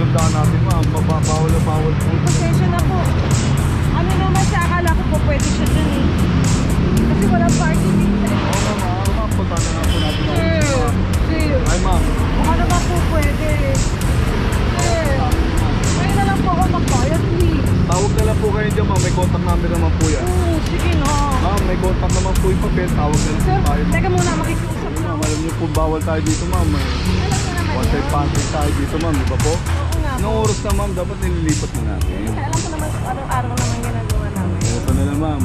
pinagdaan natin ma'am, bawal na bawal po. Pasensya na po. Ano naman siya, akala ko po pwede siya dun eh. Kasi walang parking dito eh. Oo ma'am, punta na nga po natin. Sir. Ay ma'am. Baka naman po pwede. Sir. Ngayon na lang po ako magbayad please. Tawag na lang po kayo dyan ma'am, may contact number naman po yan. Sige na. Ma'am, may contact naman po yung papel, tawag na lang Sir, po tayo. teka muna, makikiusap na ako. Alam niyo po bawal tayo dito ma'am. Alam ko naman One side pancake tayo dito ma'am, di ba po? Oo nga po. Anong oras na ma'am, dapat nililipat na natin. Kasi alam ko naman araw-araw naman ginagawa namin. Ito na lang ma'am.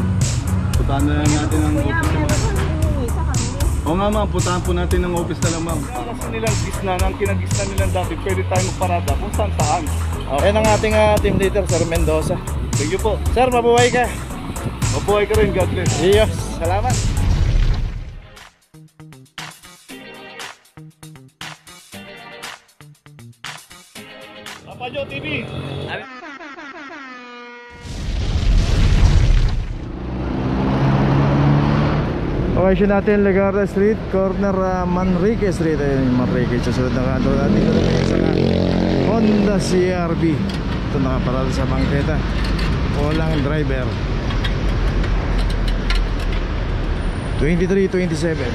Puntahan na lang natin ang Kuya, office. may ano pa nangingi sa kami. Oo nga ma'am, puntahan po natin ang office na lang ma'am. Kasi nilang gisna, ang kinagisna nilang dati, pwede tayo magparada kung saan saan. Yan ang ating team leader, Sir Mendoza. Thank you po. Sir, mabuhay ka. Mabuhay ka rin, God bless. Iyos, salamat. Papa Joe TV. Location natin, Legarda Street, corner Manrique Street. Ayun yung Manrique. Susunod na kanto natin. Dito naman yung isang Honda CRV. Ito nakaparada sa bangketa. Walang driver. 23-27.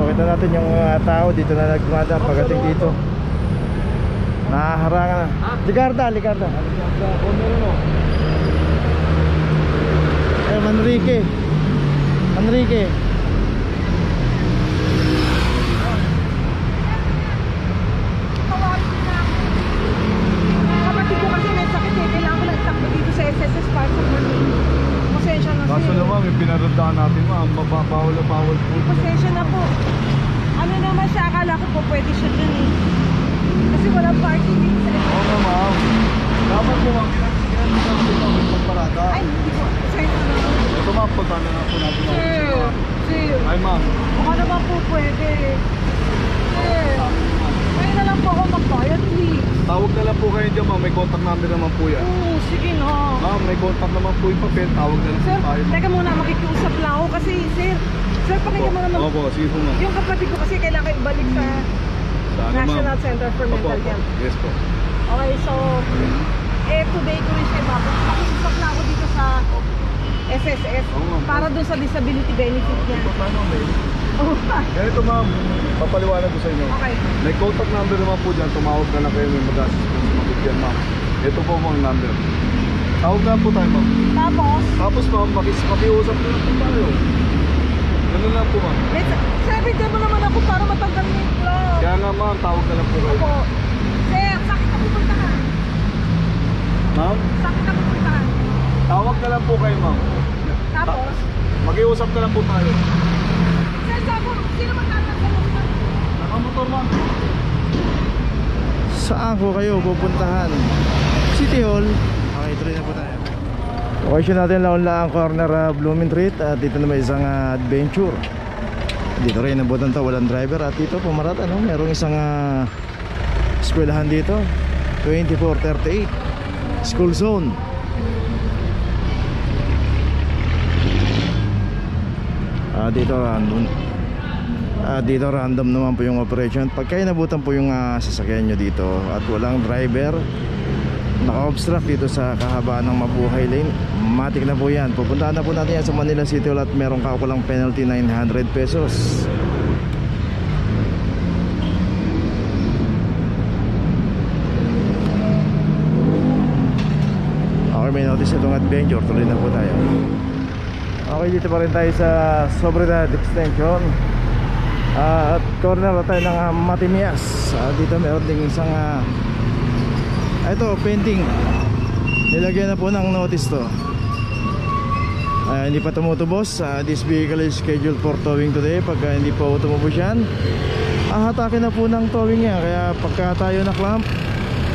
Kita natin yung tao dito na nagmadaan pagdating dito. Nahaharangan na. Ligarda. Manrique. Kapatid ko kasi may sakit eh. Kailangan ko lang itakbo dito sa SSS Park sa Manila. Pasensya na Kaso sir. naman, may pinaradahan natin ma'am, bawal na bawal po. Pasensya na po. Ano naman siya, akala ko po pwede siya dun eh. Kasi walang parking dito sa SSS. Oo nga ma'am. Dapat po ma'am, kinagsigan natin magparada. Ay, hindi po. Pasensya na. Ito ma'am, puntahan na nga po natin. Sir. Ay ma'am. Baka naman po pwede. Sir. Ngayon na lang po ako magbayad please. Tawag na lang po kayo dyan ma'am, may contact number naman po yan. Sige na. Ma'am, may contact naman po yung papel, tawag na lang po Sir, tayo. teka muna, makikiusap lang ako kasi sir, pakinggan mo naman. Opo, sige po ma'am. Yung kapatid ko kasi kailangan ibalik sa Saan ma'am? National Center for Opo, Mental opo. Health. Yes po. Okay, so today ko rin siya ibabalik. Makikiusap na ako dito sa SSS Oo, ma'am. para dun sa disability benefit niya. Ito tayo ma'am. Oh, Ganito ma'am, papaliwanag ko sa inyo. okay. May contact number naman po dyan, tumawag na lang kayo, may mag-assist po sa mabigyan ma'am. Ito po ang number. Tawag na po tayo ma'am. Tapos, Tapos ma'am, makiusap na lang po tayo. Ganun lang po ma'am. sir, bigyan mo naman ako para matanggal mo yung vlog. Kaya nga ma'am, tawag na lang po kayo. Opo. Sir, sakit na pupuntahan. Ma'am, Sakit na pupuntahan. tawag na lang po kayo ma'am. Tapos, Makiusap na lang po tayo. sir, sino magtatanggal mo? Nakamotor ma'am. Saan ko kayo pupuntahan? City Hall. Okay, tuloy na po tayo. Location natin, Laon-Laang corner Blooming Street. At dito na may isang adventure. Dito rin nabutan to, walang driver. At dito pumarat, merong isang eskwelahan dito, 2438 School Zone. Dito random naman po yung operation. Pagka inabutan po yung sasakyan nyo dito at walang driver, naka-obstruct dito sa kahabaan ng Mabuhay Lane, matik na po yan. Pupuntahan na po natin yan sa Manila City Hall at merong kakulang penalty 900 pesos. Okay, may notice itong adventure. Tuloy na po tayo. Okay, dito pa rin tayo sa Sobriedad Extension at corner na tayo ng Matimias. Dito meron ding isang ito, pending. Nilagyan na po ng notice to. Hindi pa tumutubos. This vehicle is scheduled for towing today. Pagka hindi po tumubos yan, hatakin na po ng towing yan. Kaya pagka tayo na clamp,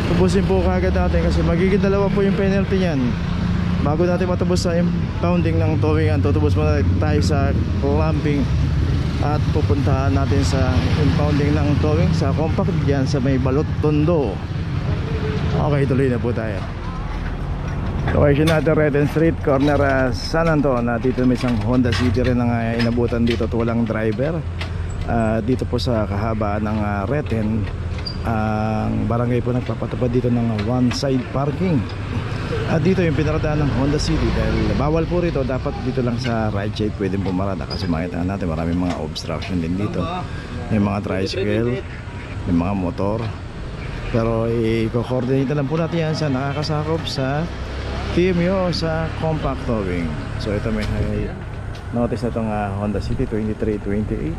tubusin po kagad natin kasi magiging dalawa po yung penalty niyan. Bago natin matubos sa impounding ng towing, tutubos muna tayo sa clamping at pupuntahan natin sa impounding ng towing sa compact dyan sa may Balot Tondo. Okay, tuloy na po tayo. Location natin Reden Street, corner San Anton. Dito may isang Honda City rin ang inabutan dito at walang driver. Dito po sa kahabaan ng Reden, ang barangay po nagpapatupad dito ng one side parking. Dito yung pinaradaan ng Honda City dahil bawal po rito, dapat dito lang sa right side pwede pumarada kasi makita natin maraming mga obstruction din dito. May mga tricycle, may mga motor. Pero i-coordinate lang po natin yan sa nakakasakop sa TMU sa compact towing. So ito may notice na itong Honda City 2328.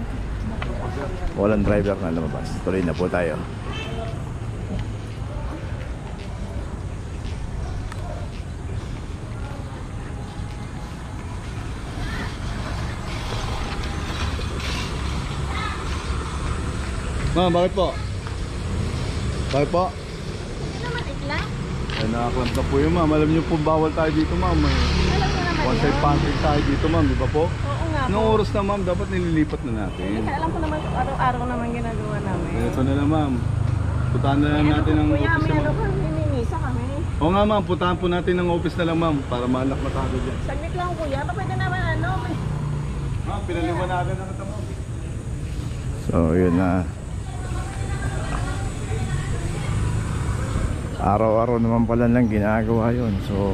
Walang driver na lumabas. Tuloy na po tayo. Ma'am, bakit po? Bakit po? Hindi naman ikla. Ay, nakaklamp na po yun, ma'am. Alam niyo po, bawal tayo dito, ma'am. Alam ko naman One side yun. parking tayo dito, ma'am. Di ba po? Oo nga Anong po. oras na, ma'am? Dapat nililipat na natin. Alam ko naman araw-araw naman ginagawa namin. Ito na lang, ma'am. Puntahan na lang natin ang Kuya, office may na, ano ma'am. ka, minimisa kami. Oo nga, ma'am. Puntahan po natin ang office na lang, ma'am. Para malak na tayo dyan. Saglit lang kuya, pwede naman ano. Ma'am, pinaliwan natin ang ito, ma'am. So yun na. Araw-araw naman pala lang ginagawa yun. So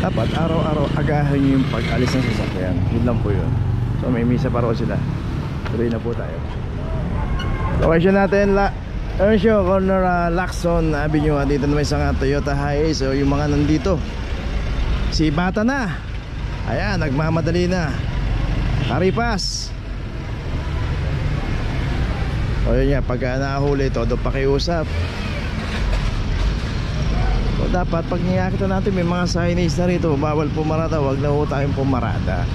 dapat araw-araw agahan nyo yung pag-alis ng sasakyan. Yun lang po yun. So may misa pa raw sila. Tuloy na po tayo. Location natin Earnshaw, corner Lacson Avenue. Dito naman isang Toyota Hiace. So yung mga nandito, si Bata na. Ayan, nagmamadali na. Karipas. O yun nga, pag nahuli, todo pakiusap. So dapat pag niyakita natin may mga signage na rito, bawal pumarada, wag na ho tayong pumarada.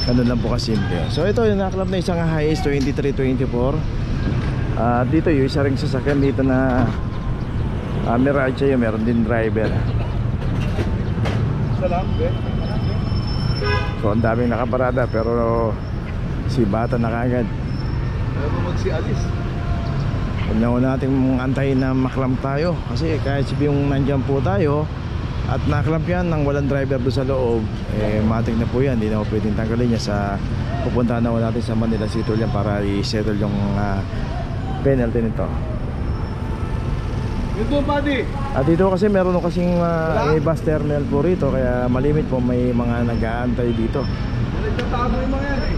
Ganun lang po kasimple. So ito yung naklap na isang Hiace 2324. Dito yung isa ring sasakyan dito na Mirage yun, meron din driver. Salam, be. So ang daming nakaparada pero si Bata na kagad. Ayaw mo magsi-alis. Huwag na ho natin antayin na maklamp tayo. Kasi kahit yung nandyan po tayo at naklamp yan nang walang driver doon sa loob, matik na po yan. Hindi na ho pwedeng tanggalin niya sa pupuntahan na ho natin sa Manila City yan para i-settle yung penalty nito. Yun doon, buddy. At dito kasi meron ho kasing bus terminal po rito, kaya malimit po may mga nag-aantay dito. Nagtatago yung mga yan, eh.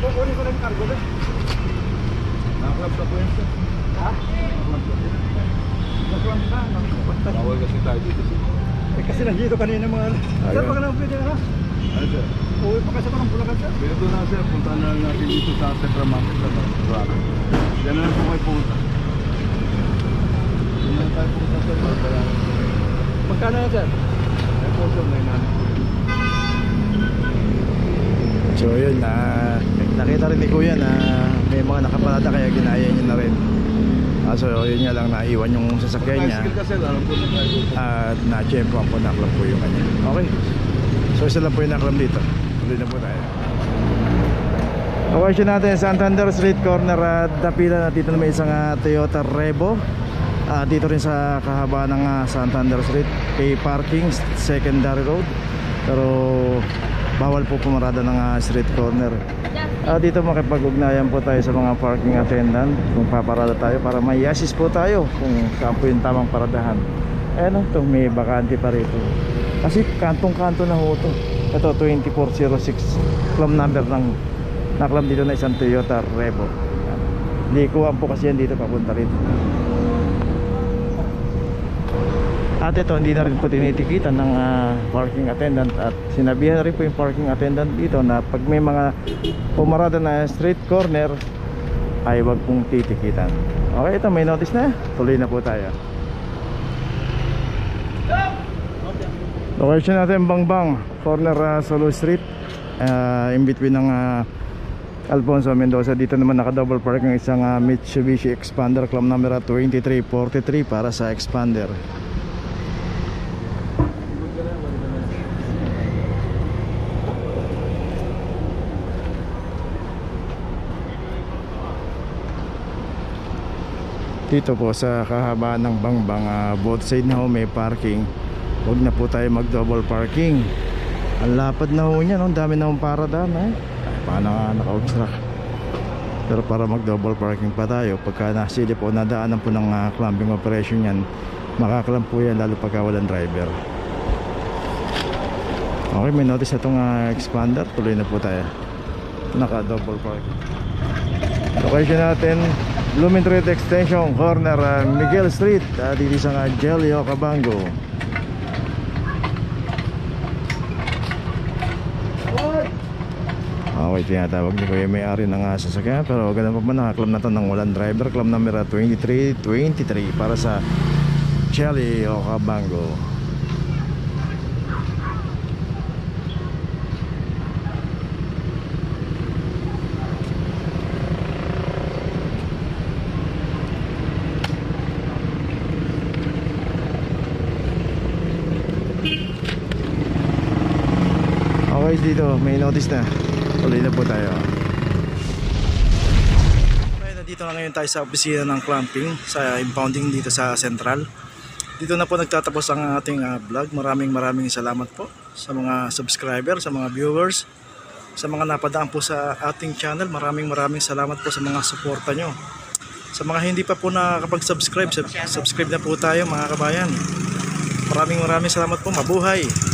Kukunin ko lang yung cargo, be. Nakaklamp na po yan, sir. Ha? Nakaklamp na. Nakaklamp na. Bawal kasi tayo dito, sir. Kasi nandito kanina mga... Ayun. Sir, pag lang pwede ano? Ano, sir? Uwi pa kasi parang Bulacan, sir. Ganito na, sir. Punta na lang natin dito sa Central Market na Grabe. Yan na lang po kayo punta. Yan na lang tayo punta, sir. Bayaran. Magkano yan, sir? Ayan po, sir. 900. So yun, nakita rin ni Kuya na may mga nakaparada kaya ginaya niya na rin. So yun nga lang, naiwan yung sasakyan niya. Tricycle kasi, alam po na tayo. At na-champion po, naklam po yung kanya. Okay. So isa lang po yung naklam dito. Tuloy na po tayo. Location natin Santander Street, corner Dapila. Dito naman isang Toyota Revo. Dito rin sa kahaba ng Santander Street, kay parking secondary road. Pero bawal po pumarada ng street corner. Dito makipag-ugnayan po tayo sa mga parking attendant kung paparada tayo para may assist po tayo kung saan po yung tamang paradahan. Ayan ito, may bakante pa rito. Kasi kantong-kanto na ho ito. Ito, 2406 clam number ng naklam dito na isang Toyota Revo. Likuan po kasi yan dito papunta rito. At ito, hindi na rin po tinitikitan ng parking attendant. At sinabihan na rin po yung parking attendant dito na pag may mga pumarada na street corner ay wag pong titikitan. Okay, ito may notice na. Tuloy na po tayo. Location natin Bangbang, corner Solo Street, in between ng Alfonso Mendoza. Dito naman naka-double park ng isang Mitsubishi Expander, claim number 2343 para sa Expander. dito po sa kahabaan ng Bangbang, both side na ho may parking. Huwag na po tayo mag double parking. Ang lapad na ho niya, no? Ang dami na hong paradaan paano nga naka-obstruct. Pero para mag double parking pa tayo, pagka nasilip o nadaanan po ng clamping operation yan, makaklamp po yan lalo pagka walang driver. Okay, may notice itong expander. Tuloy na po tayo. Naka double parking. Location natin, Blooming Street Extension, corner Miguel Street, dito sa Jelio Cabango. Okay, tinatawag ni Kuya may-ari ng sasakyan, pero ganun pa man, nakaklam na to ng walang driver. Clam number 2323 para sa Jelio Cabango. Okay, dito may notice na. Tuloy na po tayo. Okay, nandito na ngayon tayo sa opisina ng clamping sa impounding dito sa Central. Dito na po nagtatapos ang ating vlog. Maraming salamat po sa mga subscriber, sa mga viewers, sa mga napadaan po sa ating channel. Maraming salamat po sa mga suporta nyo. Sa mga hindi pa po nakakapag-subscribe, subscribe na po tayo mga kabayan. Maraming salamat po. Mabuhay!